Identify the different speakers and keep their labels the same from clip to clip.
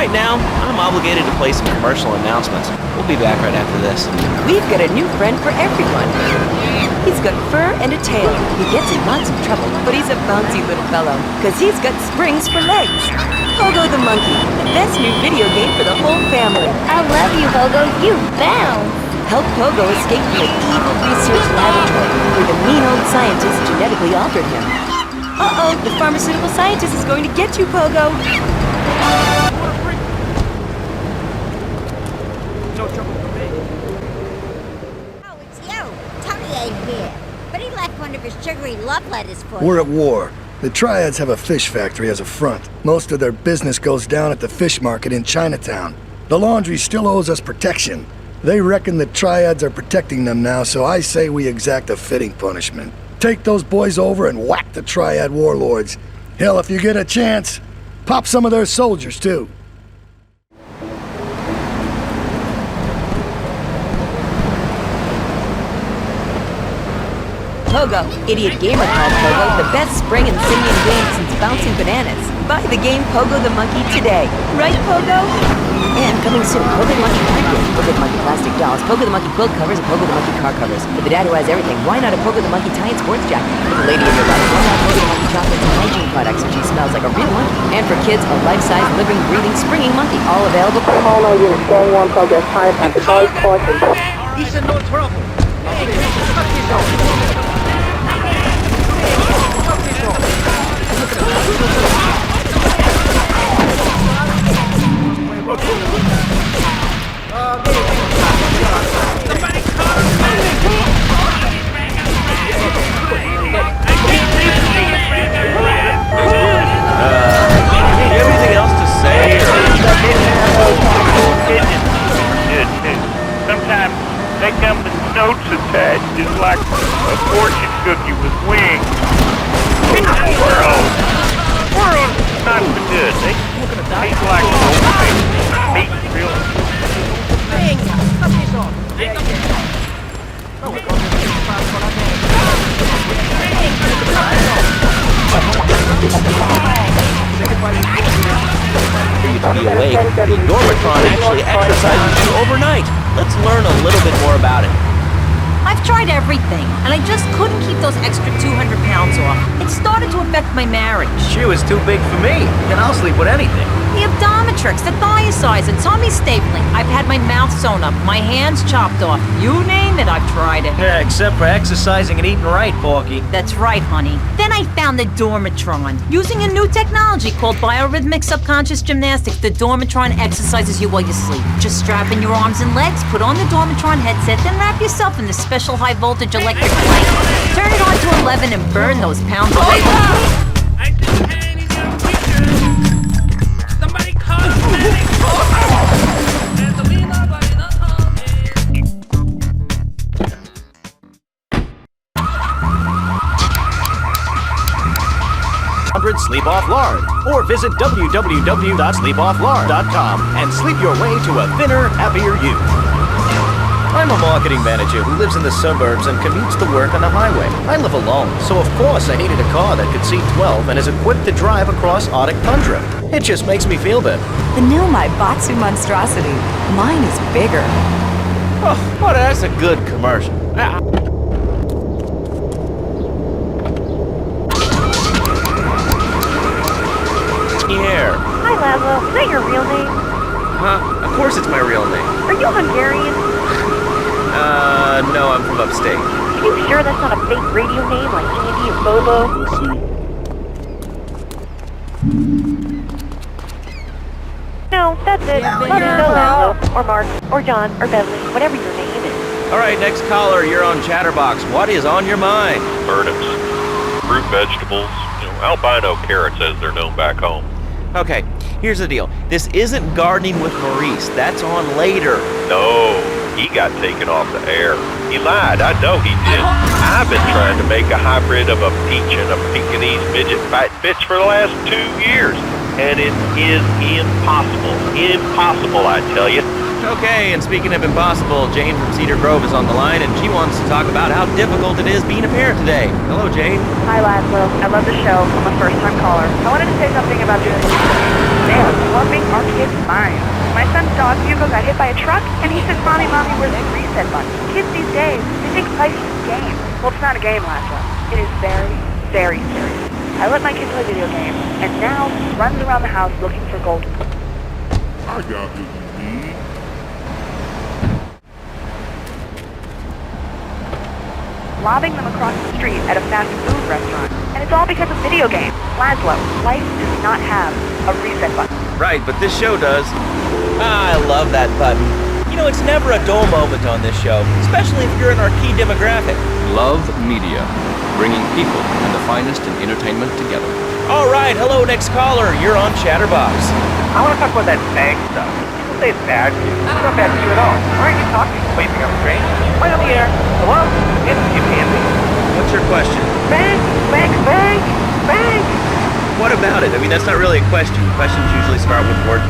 Speaker 1: right now, I'm obligated to play some commercial announcements. We'll be back right after this.
Speaker 2: We've got a new friend for everyone. He's got fur and a tail. He gets in lots of trouble, but he's a bouncy little fellow, because he's got springs for legs. Pogo the Monkey, the best new video game for the whole family.
Speaker 3: I love you, Pogo. You bounce.
Speaker 2: Help Pogo escape from an evil research laboratory where the mean old scientist genetically altered him. Uh-oh, the pharmaceutical scientist is going to get you, Pogo.
Speaker 4: No trouble for me.
Speaker 5: Oh, it's you. Tony ain't here. But he left one of his sugary love letters for
Speaker 6: We're
Speaker 5: you.
Speaker 6: at war. The Triads have a fish factory as a front. Most of their business goes down at the fish market in Chinatown. The laundry still owes us protection. They reckon the Triads are protecting them now, so I say we exact a fitting punishment. Take those boys over and whack the Triad warlords. Hell, if you get a chance, pop some of their soldiers, too.
Speaker 2: Pogo, Idiot Gamer called Pogo the best spring and singing game since Bouncing Bananas. Buy the game Pogo the Monkey today. Right, Pogo? And coming soon, Pogo the Monkey Blanket, Pogo the Monkey Plastic Dolls, Pogo the Monkey Quilt Covers, and Pogo the Monkey Car Covers. For the dad who has everything, why not a Pogo the Monkey tie-in sports jacket? For the lady in your life, why not Pogo the Monkey chocolates and hygiene products so she smells like a real monkey? And for kids, a life-size, living, breathing, springing monkey. All available.
Speaker 7: All no units, going on progress, time at the noise caution.
Speaker 4: He's in no trouble. Hey, cut this off.
Speaker 1: Anything else to say?
Speaker 8: Sometimes they come with notes attached, just like a fortune cookie with wings. Squirrels not so good. They taste like meat real.
Speaker 4: Hey, cut this off. Yeah. Oh, we're going to get fast on our
Speaker 1: For you to be awake, the Dormatron actually exercises you overnight. Let's learn a little bit more about it.
Speaker 9: I've tried everything, and I just couldn't keep those extra 200 pounds off. It started to affect my marriage.
Speaker 4: She was too big for me, and I'll sleep with anything.
Speaker 9: The Abdometrix, the thiazide, and tummy stapling. I've had my mouth sewn up, my hands chopped off. You name it, I've tried it.
Speaker 4: Yeah, except for exercising and eating right, Porky.
Speaker 9: That's right, honey. Then I found the Dormatron. Using a new technology called biorhythmic subconscious gymnastics, the Dormatron exercises you while you sleep. Just strap in your arms and legs, put on the Dormatron headset, then wrap yourself in the special high voltage electric blanket. Turn it on to 11 and burn those pounds away.
Speaker 8: I just had any young picture. Somebody call
Speaker 1: Sleep Off Lard, or visit www.sleepofflard.com and sleep your way to a thinner, happier you. I'm a marketing manager who lives in the suburbs and commutes to work on the highway. I live alone, so of course I needed a car that could seat 12 and is equipped to drive across Arctic tundra. It just makes me feel better.
Speaker 2: The new Maibatsu monstrosity. Mine is bigger.
Speaker 1: Oh, well, that's a good commercial. Here.
Speaker 3: Hi, Laszlo. Is that your real name?
Speaker 1: Huh? Of course it's my real name.
Speaker 3: Are you Hungarian?
Speaker 1: No, I'm from upstate.
Speaker 3: Are you sure that's not a fake radio name like Andy or Bobo? No, that's it. Let us know, Laszlo, or Mark, or John, or Beverly, whatever your name is.
Speaker 1: All right, next caller, you're on Chatterbox. What is on your mind?
Speaker 8: turnips, fruit vegetables, albino carrots as they're known back home.
Speaker 1: Okay, here's the deal. This isn't Gardening with Maurice. That's on later.
Speaker 8: No, he got taken off the air. He lied, I know he did. I've been trying to make a hybrid of a peach and a Pekingese midget fat bitch for the last 2 years, and it is impossible. Impossible, I tell you.
Speaker 1: Okay, and speaking of impossible, Jane from Cedar Grove is on the line, and she wants to talk about how difficult it is being a parent today. Hello, Jane.
Speaker 3: Hi, Laszlo. I love the show. I'm a first-time caller. I wanted to say something about doing They are warping our kids' minds. My son's dog Hugo got hit by a truck, and he says, Mommy, where's the reset button? Kids these days, they think life is a game. Well, it's not a game, Laszlo. It is very, very serious. I let my kid play video games, and now he runs around the house looking for gold.
Speaker 10: I got what you need.
Speaker 3: Lobbing them across the street at a fast food restaurant. And it's all because of video games. Laszlo, life does not have a reset button.
Speaker 1: Right, but this show does. Ah, I love that button. You know, it's never a dull moment on this show, especially if you're in our key demographic.
Speaker 11: Love Media, bringing people and the finest in entertainment together.
Speaker 1: All right, hello, next caller. You're on Chatterbox.
Speaker 12: I want to talk about that bag stuff. People say it's bad for you. It's not bad for you at all. Why aren't you talking? Wait, you think I'm strange? Right on the air. Hello? Yes, you can be.
Speaker 1: What's your question?
Speaker 12: Bang! Bang! Bang! Bang!
Speaker 1: What about it? I mean, that's not really a question. Questions usually start with words.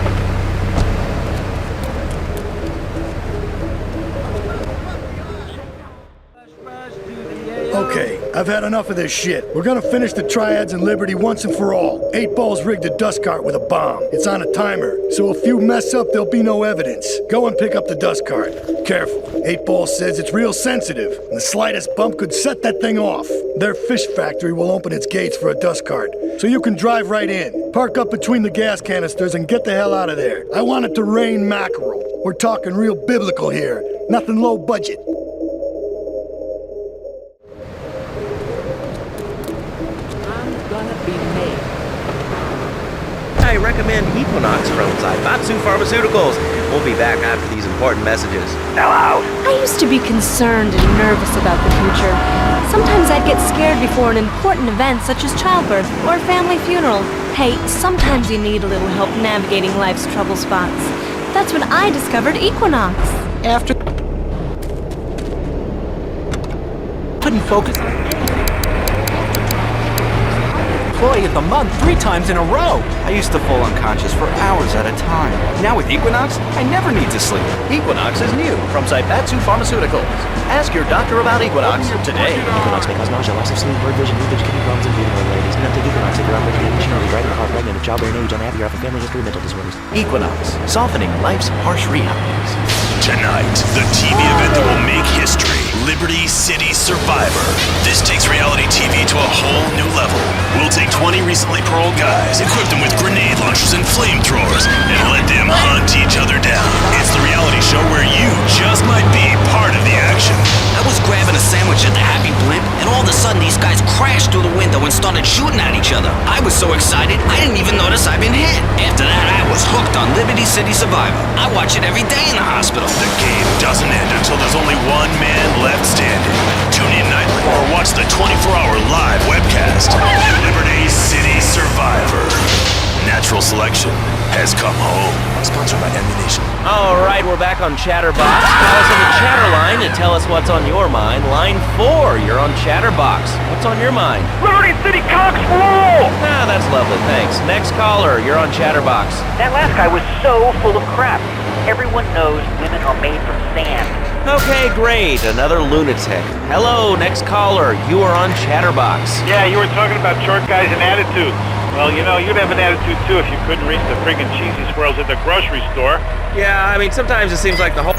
Speaker 6: Okay, I've had enough of this shit. We're gonna finish the Triads and Liberty once and for all. 8 Ball's rigged a dust cart with a bomb. It's on a timer, so if you mess up, there'll be no evidence. Go and pick up the dust cart. Careful. 8 Ball says it's real sensitive, and the slightest bump could set that thing off. Their fish factory will open its gates for a dust cart, so you can drive right in. Park up between the gas canisters and get the hell out of there. I want it to rain mackerel. We're talking real biblical here, nothing low budget.
Speaker 1: I recommend Equinox from Zaibatsu Pharmaceuticals. We'll be back after these important messages.
Speaker 12: Hello?
Speaker 13: I used to be concerned and nervous about the future. Sometimes I'd get scared before an important event such as childbirth or a family funeral. Hey, sometimes you need a little help navigating life's trouble spots. That's when I discovered Equinox.
Speaker 14: After couldn't focus on Employee of the month 3 times in a row.
Speaker 15: I used to fall unconscious for hours at a time. Now with Equinox, I never need to sleep.
Speaker 1: Equinox is new from Zaibatsu Pharmaceuticals. Ask your doctor about Equinox today.
Speaker 16: Equinox may cause nausea, loss of sleep, blurred vision, leakage, kidney problems, and bleeding ladies. Do not take Equinox if you're on breaking machinery, driving a car, pregnant, of childbearing age, unhappy, or have a family history of mental disorders.
Speaker 1: Equinox, softening life's harsh realities.
Speaker 17: Tonight, the TV event that will make history. Liberty City Survivor. This takes reality TV to a whole new level. We'll take 20 recently paroled guys, equip them with grenade launchers and flamethrowers, and let them hunt each other down. It's the reality show where you just might be part of the action.
Speaker 18: I was grabbing a sandwich at the Happy Blimp, and all of a sudden these guys crashed through the window and started shooting at each other. I was so excited, I didn't even notice I'd been hit. After that, I was hooked on Liberty City Survivor. I watch it every day in the hospital.
Speaker 17: The game doesn't end until there's only one man left standing. Tune in nightly or watch the 24-hour live webcast. Liberty City Survivor. Natural selection has come home. Sponsored by Ammu-Nation.
Speaker 1: All right, we're back on Chatterbox. Call us on the chatter line and tell us what's on your mind. Line 4, you're on Chatterbox. What's on your mind?
Speaker 12: Liberty City cocks rule!
Speaker 1: Ah, that's lovely, thanks. Next caller, you're on Chatterbox.
Speaker 12: That last guy was so full of crap. Everyone knows women are made from sand.
Speaker 1: Okay, great. Another lunatic. Hello, next caller. You are on Chatterbox.
Speaker 19: Yeah, you were talking about short guys and attitudes. Well, you know, you'd have an attitude too if you couldn't reach the friggin' cheesy squirrels at the grocery store.
Speaker 1: Yeah, I mean, sometimes it seems like the whole...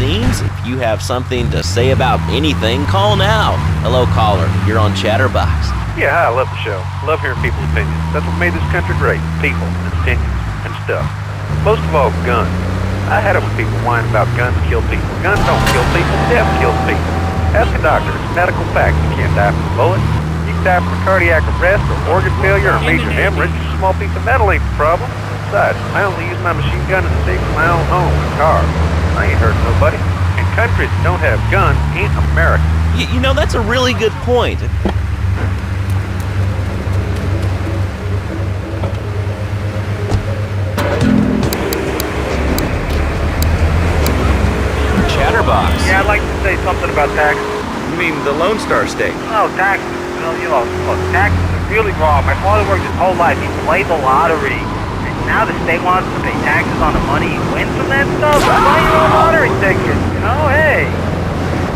Speaker 1: If you have something to say about anything, call now. Hello, caller. You're on Chatterbox.
Speaker 19: Yeah, I love the show. Love hearing people's opinions. That's what made this country great. People and opinions and stuff. Most of all, guns. I had it when people whine about guns kill people. Guns don't kill people. Death kills people. Ask a doctor. It's medical fact. You can't die from a bullet. You can die from a cardiac arrest or organ failure or major hemorrhage. A small piece of metal ain't the problem. Besides, I only use my machine gun and stick in my own home and car. I ain't hurting nobody. And countries that don't have guns ain't America.
Speaker 1: You know, that's a really good point.
Speaker 19: Yeah, I'd like to say something about taxes.
Speaker 1: You mean the Lone Star State?
Speaker 19: Oh, taxes. Well, you know, look, taxes are really wrong. My father worked his whole life. He played the lottery. And now the state wants to pay taxes on the money he wins from that stuff. Buy your own lottery ticket. You know, hey.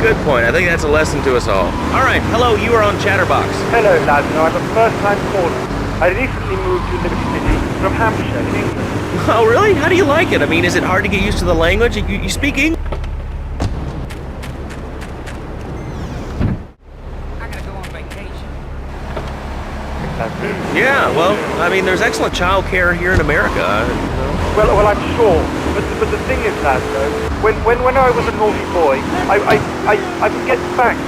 Speaker 1: Good point. I think that's a lesson to us all. All right, hello, you are on Chatterbox.
Speaker 19: Hello, lads. I'm a first-time caller. I recently moved to Liberty City from Hampshire, in England.
Speaker 1: Oh, really? How do you like it? I mean, is it hard to get used to the language? You speak English? Yeah, well, I mean, there's excellent child care here in America.
Speaker 19: Well, I'm sure. But the thing is, lads, though, when I was a naughty boy, I would get spanked.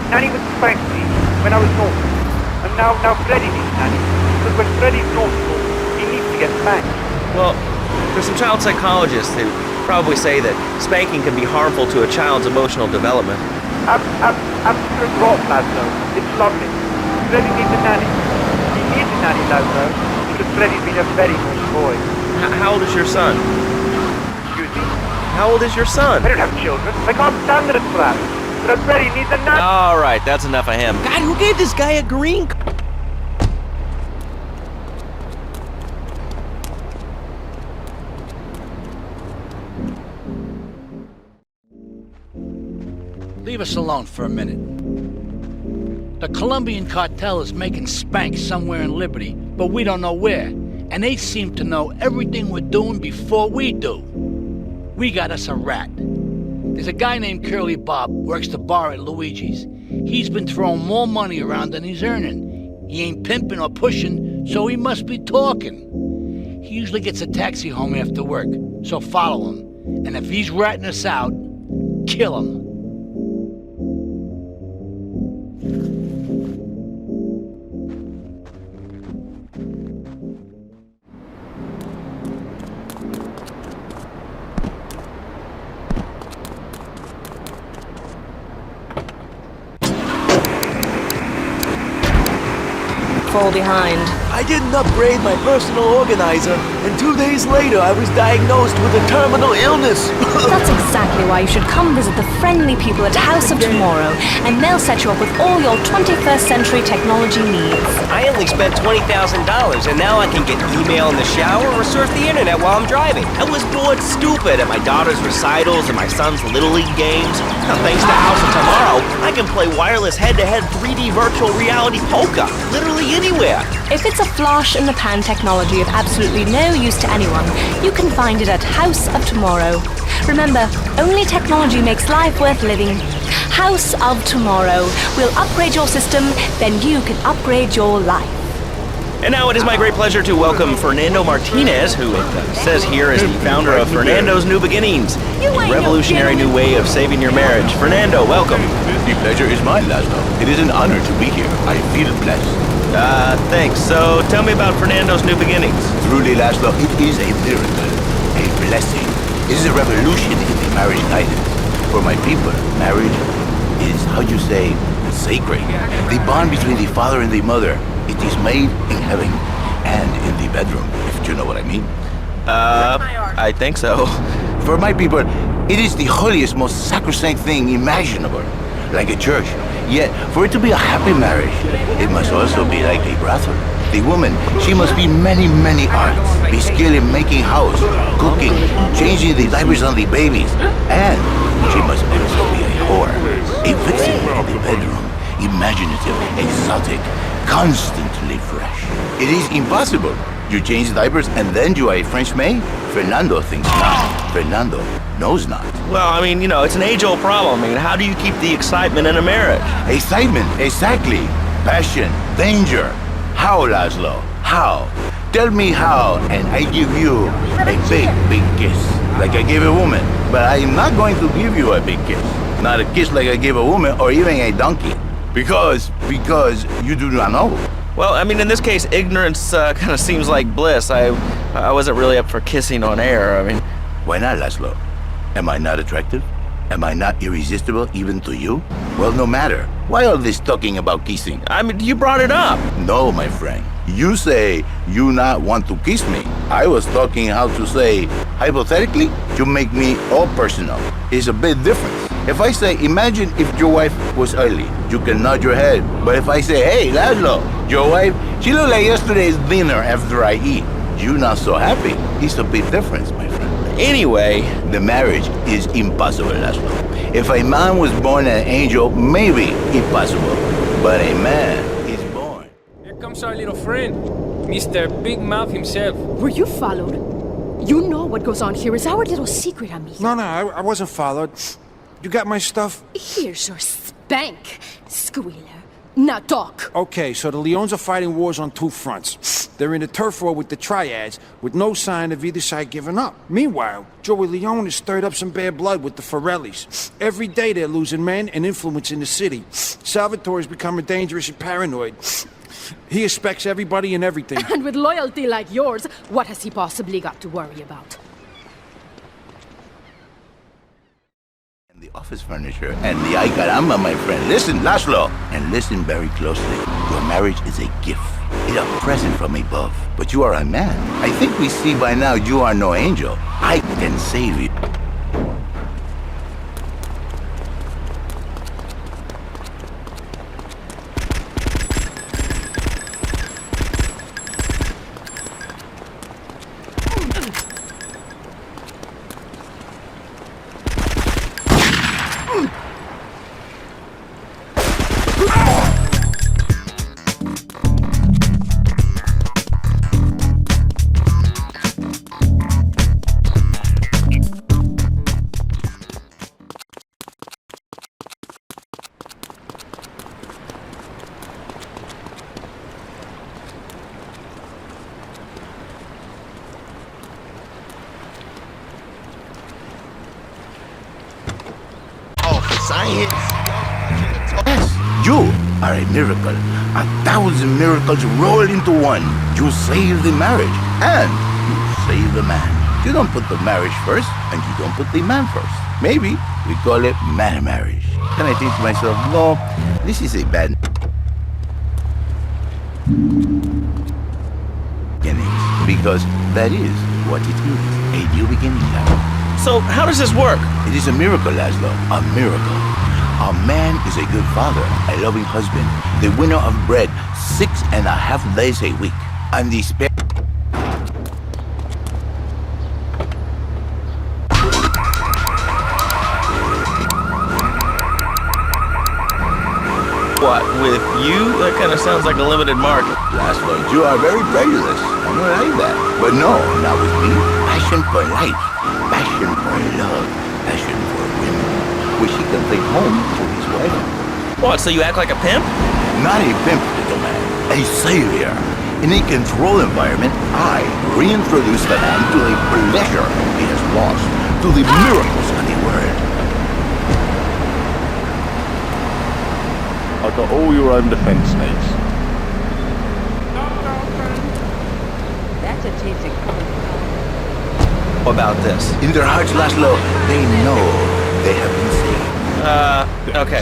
Speaker 19: Nanny would spank me when I was naughty. And now Freddy needs Nanny. Because when Freddy's naughty, he needs to get spanked.
Speaker 1: Well, there's some child psychologists who probably say that spanking can be harmful to a child's emotional development.
Speaker 19: Absolute rot, lads, though. It's lovely. Freddy needs a nanny. He needs a nanny, lads, though, because Freddy's been a very naughty boy.
Speaker 1: How old is your son?
Speaker 19: Excuse me?
Speaker 1: How old is your son?
Speaker 19: I don't have children. I can't stand it for that. But Freddy needs a nanny.
Speaker 1: All right, that's enough of him.
Speaker 14: God, who gave this guy a green card?
Speaker 20: Leave us alone for a minute. The Colombian cartel is making spank somewhere in Liberty, but we don't know where. And they seem to know everything we're doing before we do. We got us a rat. There's a guy named Curly Bob, works the bar at Luigi's. He's been throwing more money around than he's earning. He ain't pimping or pushing, so he must be talking. He usually gets a taxi home after work, so follow him. And if he's ratting us out, kill him.
Speaker 13: Fall behind.
Speaker 14: I didn't upgrade my personal organizer, and 2 days later I was diagnosed with a terminal illness.
Speaker 13: That's exactly why you should come visit the friendly people at House of Tomorrow, and they'll set you up with all your 21st century technology needs.
Speaker 12: I only spent $20,000, and now I can get email in the shower or surf the internet while I'm driving. I was bored stupid at my daughter's recitals and my son's Little League games. Now, thanks to House of Tomorrow, I can play wireless head-to-head 3D virtual reality poker, literally anywhere.
Speaker 13: If it's a flash-in-the-pan technology of absolutely no use to anyone, you can find it at House of Tomorrow. Remember, only technology makes life worth living. House of Tomorrow. We'll upgrade your system, then you can upgrade your life.
Speaker 1: And now it is my great pleasure to welcome Fernando Martinez, who it says here is the founder of Fernando's New Beginnings, a revolutionary new way of saving your marriage. Fernando, welcome.
Speaker 21: The pleasure is mine, Laszlo. It is an honor to be here. I feel blessed.
Speaker 1: Thanks. So tell me about Fernando's New Beginnings.
Speaker 21: Truly, Laszlo, it is a miracle, a blessing. It is a revolution in the marriage guidance. For my people, marriage is, how you say, sacred. The bond between the father and the mother. It is made in heaven and in the bedroom, if you know what I mean.
Speaker 1: I think so.
Speaker 21: For my people, it is the holiest, most sacrosanct thing imaginable, like a church. Yet, for it to be a happy marriage, it must also be like a brothel. The woman, she must be many, many arts. Be skilled in making house, cooking, changing the diapers on the babies. And she must also be a whore, a vixen in the bedroom, imaginative, exotic, constantly fresh. It is impossible. You change the diapers and then you are a French maid? Fernando thinks not. Fernando knows not.
Speaker 1: Well, I mean, you know, it's an age-old problem. I mean, how do you keep the excitement in a marriage?
Speaker 21: Excitement, exactly. Passion, danger. How, Laszlo? How? Tell me how, and I give you a big, big kiss, like I gave a woman. But I am not going to give you a big kiss. Not a kiss like I gave a woman or even a donkey. Because you do not know.
Speaker 1: Well, I mean, in this case, ignorance kind of seems like bliss. I wasn't really up for kissing on air. I mean...
Speaker 21: Why not, Laszlo? Am I not attractive? Am I not irresistible even to you? Well, no matter. Why all this talking about kissing?
Speaker 1: I mean, you brought it up.
Speaker 21: No, my friend. You say you not want to kiss me. I was talking how to say, hypothetically, to make me all personal. is a bit different. If I say, imagine if your wife was ugly, you can nod your head. But if I say, hey, Laszlo, your wife, she looked like yesterday's dinner after I eat, you're not so happy. It's a big difference, my friend.
Speaker 12: Anyway,
Speaker 21: the marriage is impossible, Laszlo. If a man was born an angel, maybe impossible. But a man is born.
Speaker 5: Here comes our little friend, Mr. Big Mouth himself.
Speaker 22: Were you followed? You know what goes on here is our little secret, amigo.
Speaker 23: No, I wasn't followed. You got my stuff?
Speaker 22: Here's your spank, squealer. Now talk.
Speaker 23: Okay, so the Leons are fighting wars on two fronts. They're in a turf war with the Triads, with no sign of either side giving up. Meanwhile, Joey Leone has stirred up some bad blood with the Forellis. Every day they're losing men and influence in the city. Salvatore's becoming dangerous and paranoid. He expects everybody and everything.
Speaker 22: And with loyalty like yours, what has he possibly got to worry about?
Speaker 21: The office furniture and the ay caramba, my friend. Listen, Laszlo, and listen very closely. Your marriage is a gift. It's a present from above. But you are a man. I think we see by now you are no angel. I can save you. Science. Yes, you are a miracle. 1,000 miracles rolled into one. You save the marriage, and you save the man. You don't put the marriage first, and you don't put the man first. Maybe we call it man marriage. Then I think to myself, no, this is a bad beginning, because that is what it is, a new beginning.
Speaker 12: So, how does this work?
Speaker 21: It is a miracle, Laszlo. A miracle. A man is a good father, a loving husband, the winner of bread 6.5 days a week, and the
Speaker 12: What, with you? That kind of sounds like a limited market.
Speaker 21: Laszlo, you are very prejudiced. I don't like that. But no, not with me. Passion for life. Passion for love, passion for women, which he can take home to his wife.
Speaker 12: What, so you act like a pimp?
Speaker 21: Not a pimp, little man. A savior. In a controlled environment, I reintroduce the man to the pleasure he has lost, to the miracles of the world.
Speaker 10: I got all your own defense needs.
Speaker 2: That's a tasty comment.
Speaker 12: About this?
Speaker 21: In their hearts, Laszlo, they know they have been saved.
Speaker 12: Okay.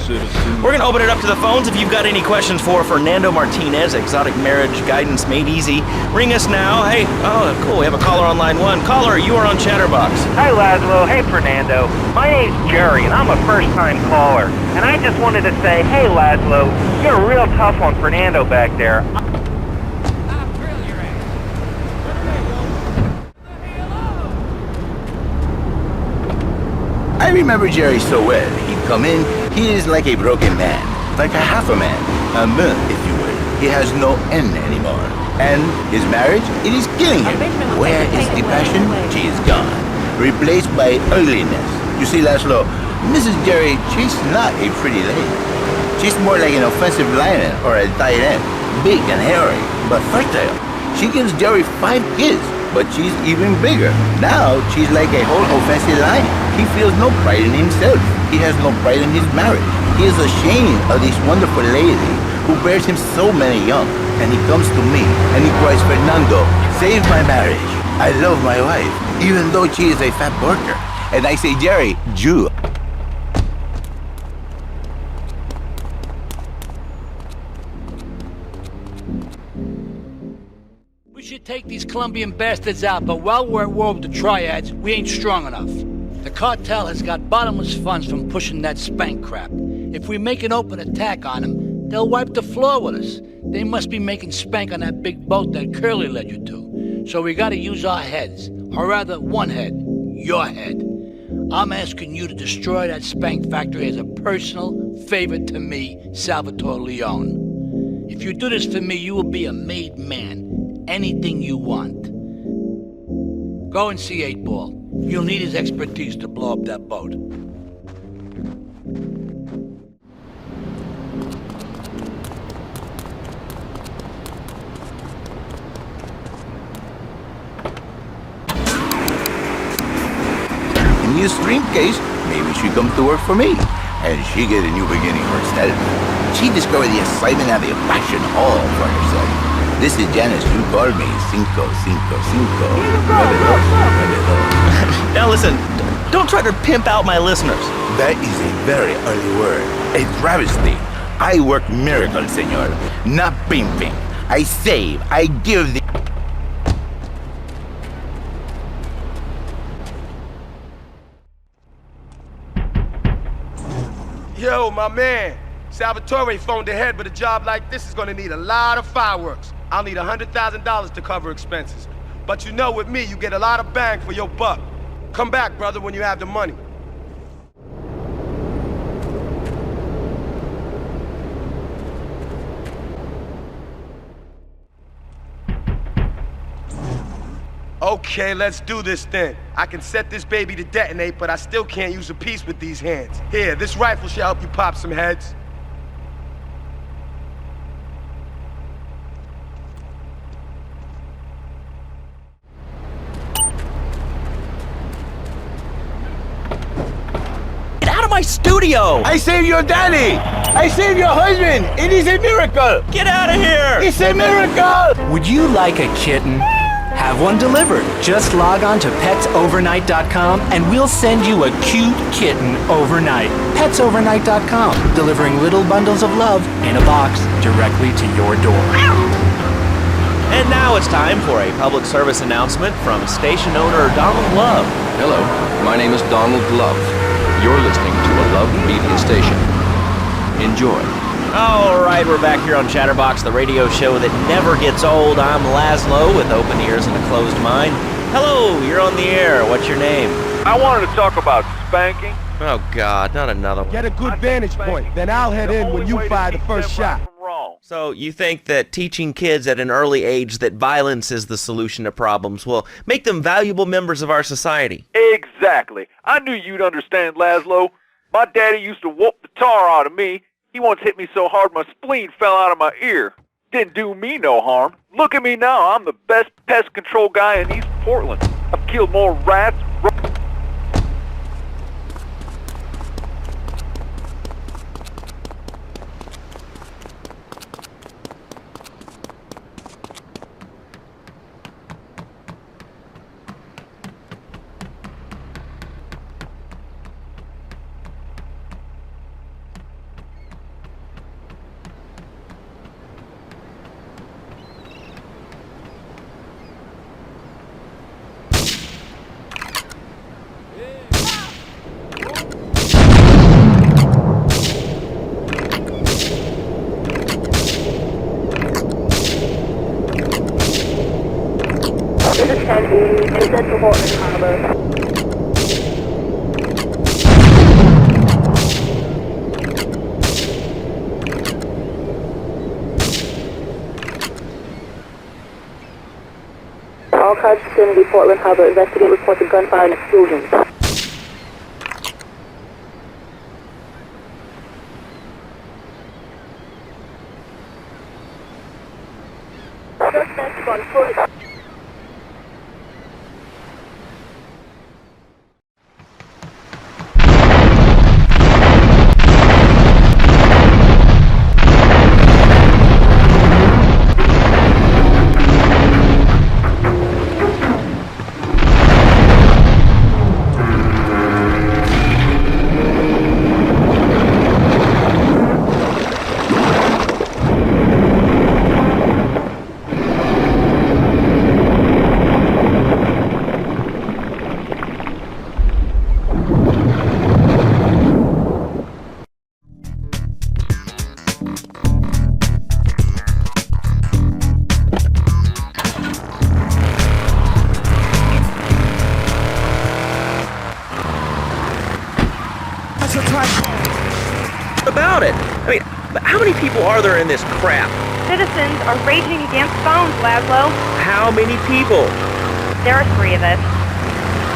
Speaker 12: We're gonna open it up to the phones. If you've got any questions for Fernando Martinez, Exotic Marriage Guidance Made Easy, ring us now. Hey, oh, cool, we have a caller on line 1. Caller, you are on Chatterbox.
Speaker 24: Hi, Laszlo. Hey, Fernando. My name's Jerry, and I'm a first-time caller. And I just wanted to say, hey, Laszlo, you're real tough on Fernando back there.
Speaker 21: I remember Jerry so well. He'd come in, he is like a broken man, like a half a man, a man, if you will. He has no end anymore. And his marriage, it is killing him. Where is the passion? She is gone, replaced by ugliness. You see, Laszlo, Mrs. Jerry, she's not a pretty lady. She's more like an offensive lion or a tight end, big and hairy, but fertile. She gives Jerry 5 kids, but she's even bigger. Now, she's like a whole offensive lion. He feels no pride in himself. He has no pride in his marriage. He is ashamed of this wonderful lady who bears him so many young. And he comes to me and he cries, Fernando, save my marriage. I love my wife, even though she is a fat worker. And I say, Jerry, Jew.
Speaker 20: We should take these Colombian bastards out, but while we're at war with the Triads, we ain't strong enough. The cartel has got bottomless funds from pushing that spank crap. If we make an open attack on them, they'll wipe the floor with us. They must be making spank on that big boat that Curly led you to. So we gotta use our heads. Or rather, one head. Your head. I'm asking you to destroy that spank factory as a personal favor to me, Salvatore Leone. If you do this for me, you will be a made man. Anything you want. Go and see 8-Ball. You'll need his expertise to blow up that boat.
Speaker 21: In this dream case, maybe she come to work for me, and she get a new beginning herself. She discovered the excitement of the fashion hall for herself. This is Janice, you call me 555.
Speaker 1: Now listen, don't try to pimp out my listeners.
Speaker 21: That is a very early word. A travesty. I work miracles, senor. Not pimping. I save. I give the...
Speaker 4: Yo, my man. Salvatore phoned ahead, but a job like this is gonna need a lot of fireworks. I'll need $100,000 to cover expenses. But you know, with me, you get a lot of bang for your buck. Come back, brother, when you have the money. Okay, let's do this then. I can set this baby to detonate, but I still can't use a piece with these hands. Here, this rifle should help you pop some heads.
Speaker 1: Get out of my studio!
Speaker 21: I saved your daddy! I saved your husband! It is a miracle!
Speaker 1: Get out of here!
Speaker 21: It's a miracle!
Speaker 7: Would you like a kitten? Have one delivered. Just log on to petsovernight.com and we'll send you a cute kitten overnight. Petsovernight.com, delivering little bundles of love in a box directly to your door.
Speaker 1: And now it's time for a public service announcement from station owner Donald Love.
Speaker 11: Hello, my name is Donald Love. You're listening to a Love Media station. Enjoy.
Speaker 1: All right, we're back here on Chatterbox, the radio show that never gets old. I'm Laszlo with open ears and a closed mind. Hello, you're on the air. What's your name?
Speaker 19: I wanted to talk about spanking.
Speaker 1: Oh, God, not another one.
Speaker 4: Get a good vantage point, then I'll head in when you fire the first shot.
Speaker 1: So you think that teaching kids at an early age that violence is the solution to problems will make them valuable members of our society?
Speaker 19: Exactly. I knew you'd understand, Laszlo. My daddy used to whoop the tar out of me. He once hit me so hard my spleen fell out of my ear. Didn't do me no harm. Look at me now. I'm the best pest control guy in East Portland. I've killed more rats...
Speaker 8: All cars vicinity Portland Harbor. Investigate reports of gunfire and explosions. Suspect on foot.
Speaker 12: I mean, how many people are there in this crap?
Speaker 24: Citizens are raging against phones, Laszlo.
Speaker 12: How many people?
Speaker 24: There are 3 of us.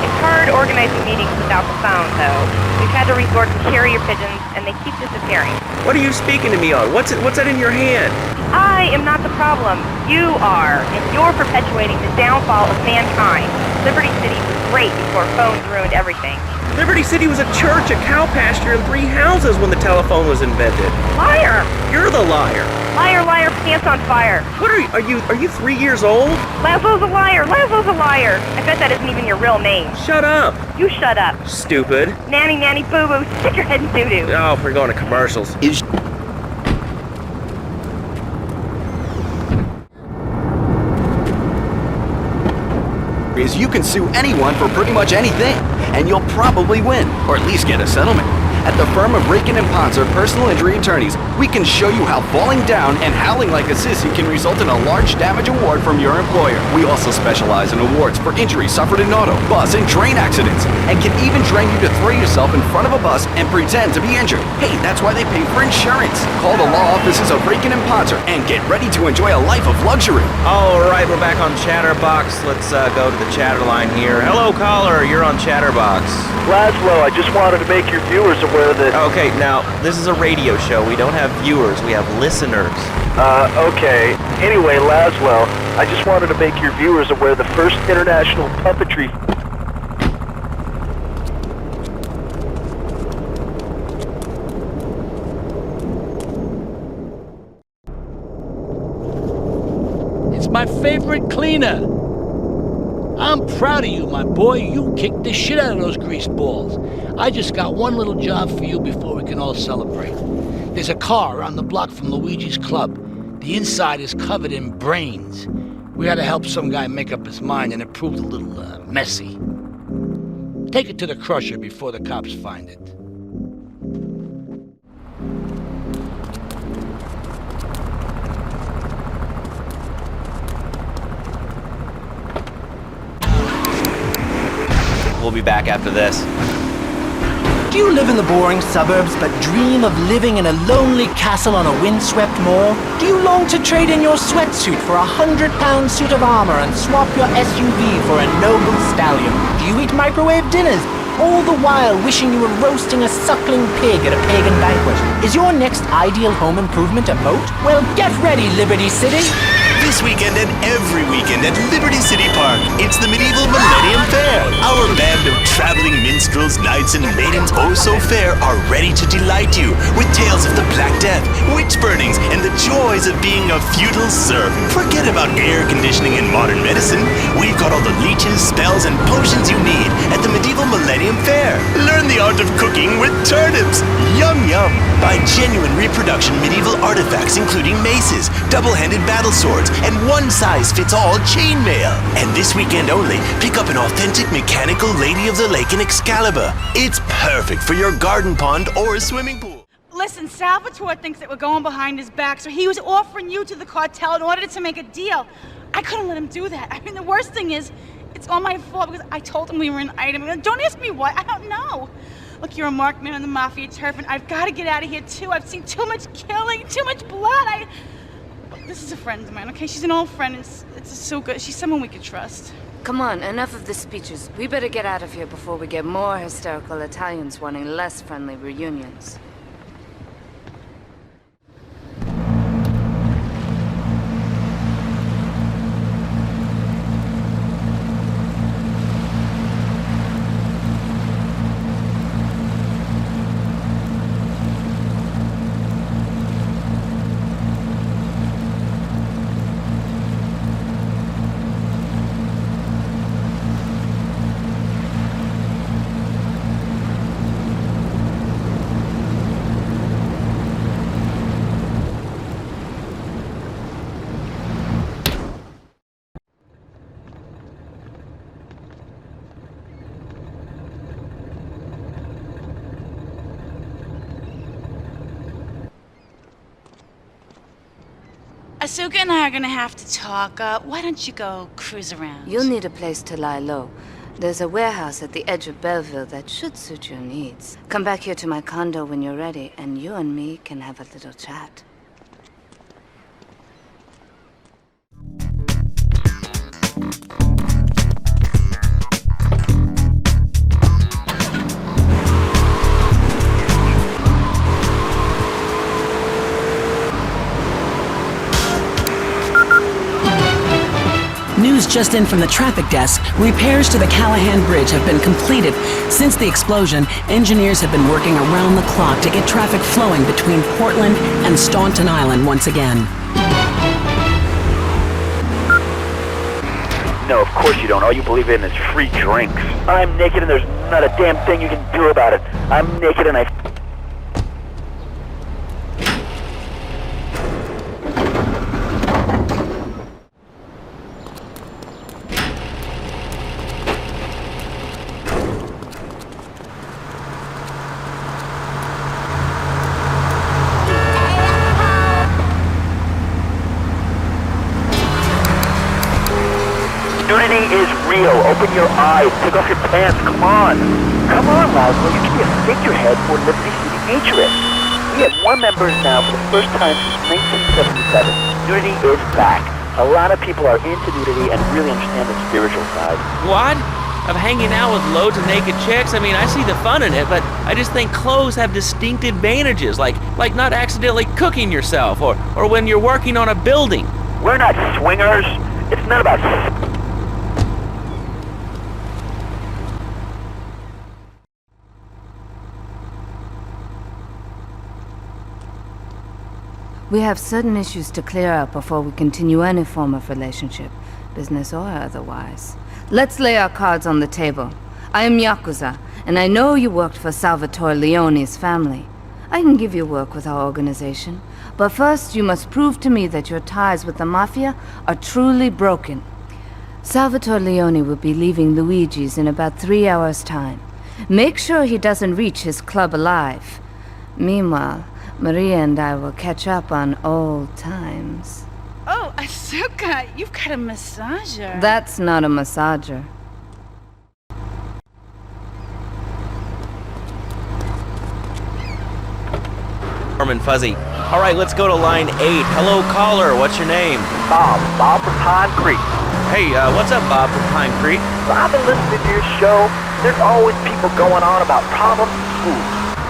Speaker 24: It's hard organizing meetings without the phone, though. We've had to resort to carrier pigeons, and they keep disappearing.
Speaker 12: What are you speaking to me on? What's that in your hand?
Speaker 24: I am not the problem. You are, and you're perpetuating the downfall of mankind. Liberty City was great before phones ruined everything.
Speaker 12: Liberty City was a church, a cow pasture, and 3 houses when the telephone was invented.
Speaker 24: Liar!
Speaker 12: You're the liar.
Speaker 24: Liar, liar, pants on fire.
Speaker 12: What are you 3 years old?
Speaker 24: Laszlo's a liar. Laszlo's a liar. I bet that isn't even your real name.
Speaker 12: Shut up.
Speaker 24: You shut up.
Speaker 12: Stupid.
Speaker 24: Nanny, nanny, boo-boo, stick your head in doo-doo.
Speaker 12: Oh, we're going to commercials.
Speaker 3: Is you can sue anyone for pretty much anything, and you'll probably win, or at least get a settlement. At the firm of Rakin & Ponser Personal Injury Attorneys, we can show you how falling down and howling like a sissy can result in a large damage award from your employer. We also specialize in awards for injuries suffered in auto, bus, and train accidents, and can even train you to throw yourself in front of a bus and pretend to be injured. Hey, that's why they pay for insurance. Call the law offices of Rakin & Ponser and get ready to enjoy a life of luxury.
Speaker 12: All right, we're back on Chatterbox. Let's go to the chatter line here. Hello, caller. You're on Chatterbox.
Speaker 6: Laszlo, I just wanted to make your viewers aware that...
Speaker 12: Okay, now, this is a radio show. We don't have viewers. We have listeners.
Speaker 6: Okay. Anyway, Laszlo, I just wanted to make your viewers aware the first international puppetry...
Speaker 20: It's my favorite cleaner. I'm proud of you, my boy. You kicked the shit out of those grease balls. I just got one little job for you before we can all celebrate. There's a car around the block from Luigi's club. The inside is covered in brains. We had to help some guy make up his mind, and it proved a little, messy. Take it to the crusher before the cops find it.
Speaker 12: We'll be back after this.
Speaker 7: Do you live in the boring suburbs but dream of living in a lonely castle on a windswept moor? Do you long to trade in your sweatsuit for a 100-pound suit of armor and swap your SUV for a noble stallion? Do you eat microwave dinners, all the while wishing you were roasting a suckling pig at a pagan banquet? Is your next ideal home improvement a moat? Well, get ready, Liberty City!
Speaker 17: This weekend and every weekend at Liberty City Park, it's the Medieval Millennium Fair. Our band of traveling minstrels, knights, and maidens oh so fair are ready to delight you with tales of the Black Death, witch burnings, and the joys of being a feudal serf. Forget about air conditioning and modern medicine. We've got all the leeches, spells, and potions you need at the Medieval Millennium Fair. Learn the art of cooking with turnips. Yum yum. Buy genuine reproduction medieval artifacts including maces, double-handed battle swords, and one-size-fits-all chainmail. And this weekend only, pick up an authentic mechanical Lady of the Lake in Excalibur. It's perfect for your garden pond or swimming pool.
Speaker 9: Listen, Salvatore thinks that we're going behind his back, so he was offering you to the cartel in order to make a deal. I couldn't let him do that. I mean, the worst thing is, it's all my fault because I told him we were an item. Don't ask me why, I don't know. Look, you're a marked man on the Mafia turf, and I've got to get out of here, too. I've seen too much killing, too much blood. This is a friend of mine, okay? She's an old friend. It's so good. She's someone we could trust.
Speaker 15: Come on, enough of the speeches. We better get out of here before we get more hysterical Italians wanting less friendly reunions.
Speaker 9: Asuka and I are gonna have to talk. Why don't you go cruise around?
Speaker 15: You'll need a place to lie low. There's a warehouse at the edge of Belleville that should suit your needs. Come back here to my condo when you're ready, and you and me can have a little chat.
Speaker 13: News just in from the traffic desk. Repairs to the Callahan Bridge have been completed. Since the explosion, engineers have been working around the clock to get traffic flowing between Portland and Staunton Island once again.
Speaker 6: No, of course you don't. All you believe in is free drinks. I'm naked and there's not a damn thing you can do about it. I'm naked and I... Nudity is real. Open your eyes. Take off your pants. Come on. Come on, Laszlo. You can be a figurehead for Liberty City Patriots. We have more members now for the first time since 1977. Nudity is back. A lot of people are into nudity and really understand the spiritual side.
Speaker 12: What? Of hanging out with loads of naked chicks? I mean, I see the fun in it, but I just think clothes have distinct advantages, like not accidentally cooking yourself, or when you're working on a building.
Speaker 6: We're not swingers. It's not about...
Speaker 15: We have certain issues to clear up before we continue any form of relationship, business or otherwise. Let's lay our cards on the table. I am Yakuza, and I know you worked for Salvatore Leone's family. I can give you work with our organization, but first you must prove to me that your ties with the Mafia are truly broken. Salvatore Leone will be leaving Luigi's in about 3 hours' time. Make sure he doesn't reach his club alive. Meanwhile, Maria and I will catch up on old times.
Speaker 9: Oh, Asuka, you've got a massager.
Speaker 15: That's not a massager.
Speaker 12: Warm and fuzzy. All right, let's go to line 8. Hello, caller. What's your name?
Speaker 6: Bob from Pine Creek.
Speaker 12: Hey, what's up, Bob from Pine Creek?
Speaker 6: I've been listening to your show. There's always people going on about problems in school.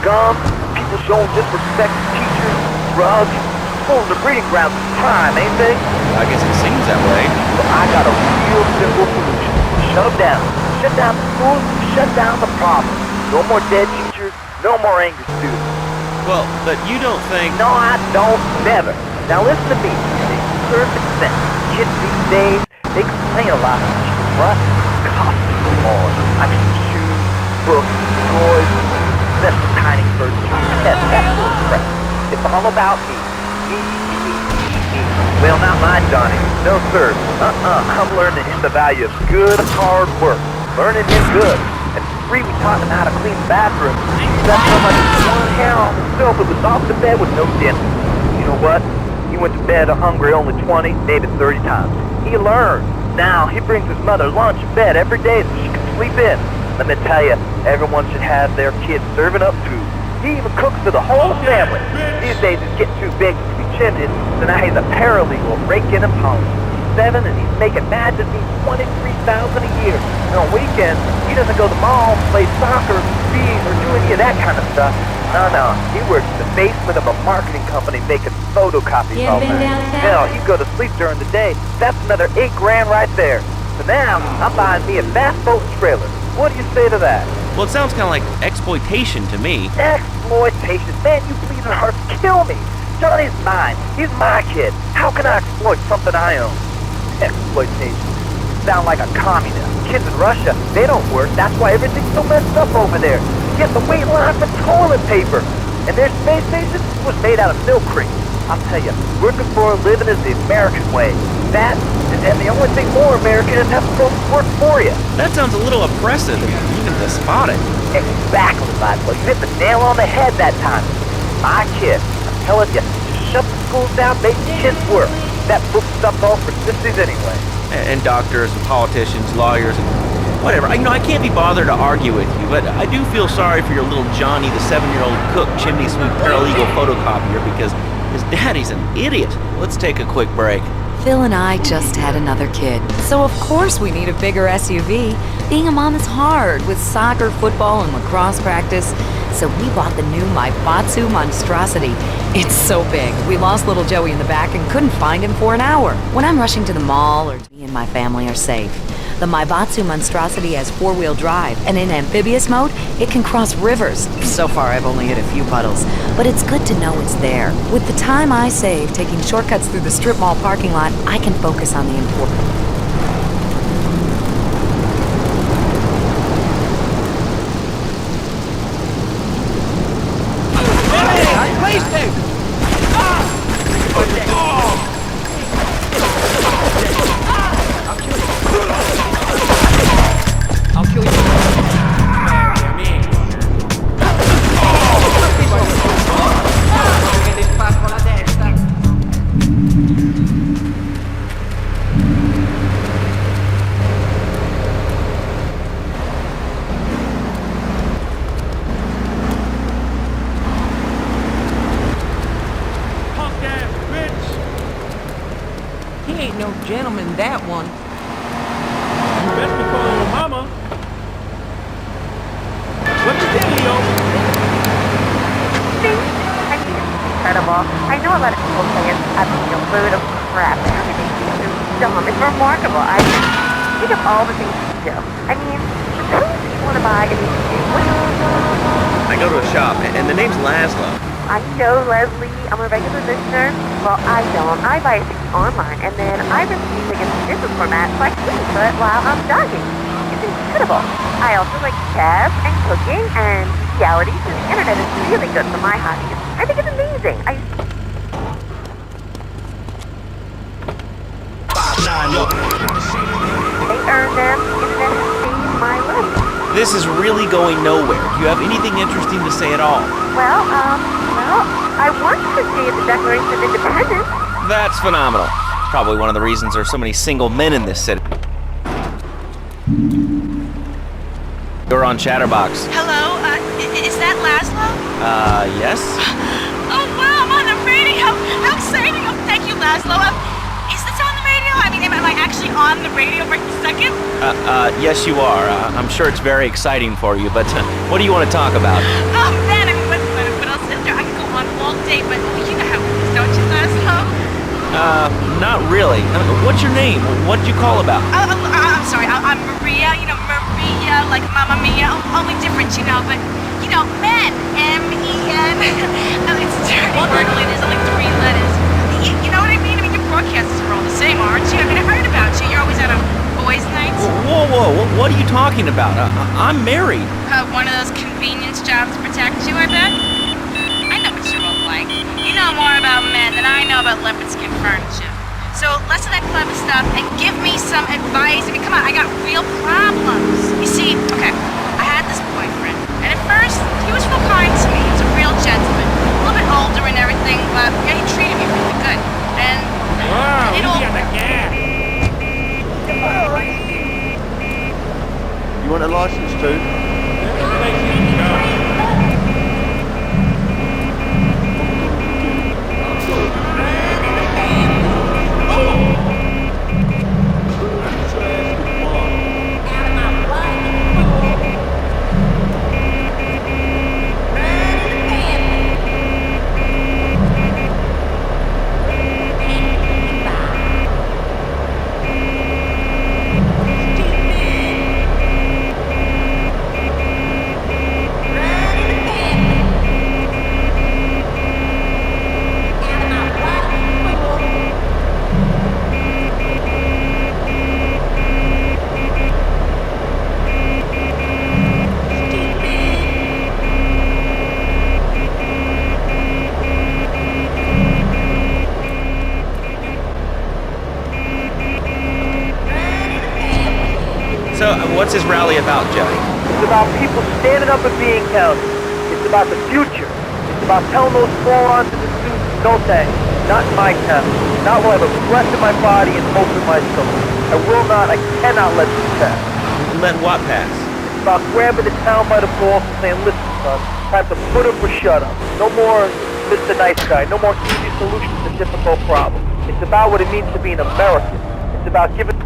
Speaker 6: Gum, people showing disrespect to teachers, drugs. Schools are breeding grounds for crime, ain't they?
Speaker 12: I guess it seems that way.
Speaker 6: Well, I got a real simple solution. Shut them down. Shut down the schools, shut down the problem. No more dead teachers, no more angry students.
Speaker 12: Well, but you don't think...
Speaker 6: No, I don't. Never. Now listen to me. They deserve consent. Kids these days, they complain a lot. What? Costumes on. I mean, shoes, books, toys, that's the tiny bird. That sort of crap. It's all about me. Me. Well, not my Johnny. No, sir. I'm learning the value of good, hard work. Learning him good. And for free, we taught him how to clean the bathroom. That's how much one hair on the sofa was off the bed with no dent. You know what? He went to bed hungry only 20, maybe 30 times. He learned. Now, he brings his mother lunch in bed every day so she can sleep in. Let me tell you, everyone should have their kids serving up food. He even cooks for the whole family. These days he's getting too big to be chimneyed, so now he's a paralegal raking and polishing. 7, and he's making mad to me $23,000 a year. And on weekends, he doesn't go to the mall, play soccer, skiing, or do any of that kind of stuff. No. He works in the basement of a marketing company making photocopies all day. Hell, he'd go to sleep during the day. That's another $8 grand right there. So now, I'm buying me a fast boat and trailer. What do you say to that?
Speaker 12: Well, it sounds kind of like exploitation to me.
Speaker 6: Exploitation? Man, you bleeding hearts kill me. Johnny's mine. He's my kid. How can I exploit something I own? Exploitation. Sound like a communist. Kids in Russia, they don't work. That's why everything's so messed up over there. You have to wait in line for toilet paper. And their space station was made out of milk crates. I'll tell you, working for a living is the American way. That, and the only thing more American is having folks work for you.
Speaker 12: That sounds a little oppressive and even despotic.
Speaker 6: Exactly, Michael. You hit the nail on the head that time. My kid, I'm telling you, shut the schools down, make kids work. That book stuff's all for sissies anyway.
Speaker 12: And doctors and politicians, lawyers.
Speaker 1: Whatever. I can't be bothered to argue with you, but I do feel sorry for your little Johnny, the 7-year-old cook, chimney sweep paralegal photocopier, because his daddy's an idiot. Let's take a quick break.
Speaker 2: Phil and I just had another kid, so of course we need a bigger SUV. Being a mom is hard, with soccer, football, and lacrosse practice. So we bought the new Maibatsu monstrosity. It's so big, we lost little Joey in the back and couldn't find him for an hour. When I'm rushing to the mall, or me and my family are safe. The Maibatsu monstrosity has 4-wheel drive, and in amphibious mode, it can cross rivers. So far, I've only hit a few puddles, but it's good to know it's there. With the time I save taking shortcuts through the strip mall parking lot, I can focus on the important.
Speaker 5: Gentleman, that one.
Speaker 14: You best be calling your mama. What's the dealio?
Speaker 6: See? I mean, it's incredible. I know a lot of people say it's a load of crap. Everything seems so dumb. It's remarkable. I think of all the things you do. I mean, who do you want to buy? I
Speaker 1: I go to a shop, and the name's Laszlo.
Speaker 6: I know, Leslie. I'm a regular listener. Well, I don't. I buy things online, and then I receive it in different formats like but while I'm jogging. It's incredible. I also like chess and cooking and reality, so the internet is really good for my hobbies. I think it's amazing. They earn them. The internet has saved my life.
Speaker 1: This is really going nowhere. Do you have anything interesting to say at all?
Speaker 6: Well, I want to see the Declaration of Independence.
Speaker 1: That's phenomenal. Probably one of the reasons there's so many single men in this city. You're on Chatterbox.
Speaker 9: Hello, is that Laszlo?
Speaker 1: Yes?
Speaker 9: Oh, wow, I'm on the radio. How exciting. Oh, thank you, Laszlo. Is this on the radio? I mean, am I actually on the radio right this second?
Speaker 1: Yes, you are. I'm sure it's very exciting for you, but what do you want to talk about?
Speaker 9: Oh, man, I mean, what else is there? I could go on all day, but you know how it is, don't you, Laszlo?
Speaker 1: Not really. What's your name? What did you call about?
Speaker 9: I'm sorry, I'm Maria, Maria, like Mamma Mia, only different, but, men, M-E-N, it's dirty word, there's only 3 letters. You know what I mean? I mean, your broadcasters are all the same, aren't you? I mean, I heard about you. You're always out on boys' nights.
Speaker 1: Whoa, what are you talking about? I'm married.
Speaker 9: One of those convenience jobs to protect you, I bet? I know what you're all like. You know more about men than I know about leopard skin furniture. So less of that clever stuff and give me some advice. I mean, come on, I got real problems. You see, okay, I had this boyfriend, and at first, he was real kind to me. He was a real gentleman. A little bit older and everything, but yeah, he treated me really good. And
Speaker 14: wow,
Speaker 9: it all...
Speaker 10: You want a license too?
Speaker 1: So, what's this rally about, Joey?
Speaker 6: It's about people standing up and being counted. It's about the future. It's about telling those morons in the suits, no thanks. Not in my town. Not while I have a breath in my body and hope in my soul. I will not, I cannot let this pass.
Speaker 12: Let what pass?
Speaker 6: It's about grabbing the town by the balls and saying, listen, son, time to put up or shut up. No more Mr. Nice Guy. No more easy solutions to difficult problems. It's about what it means to be an American. It's about giving...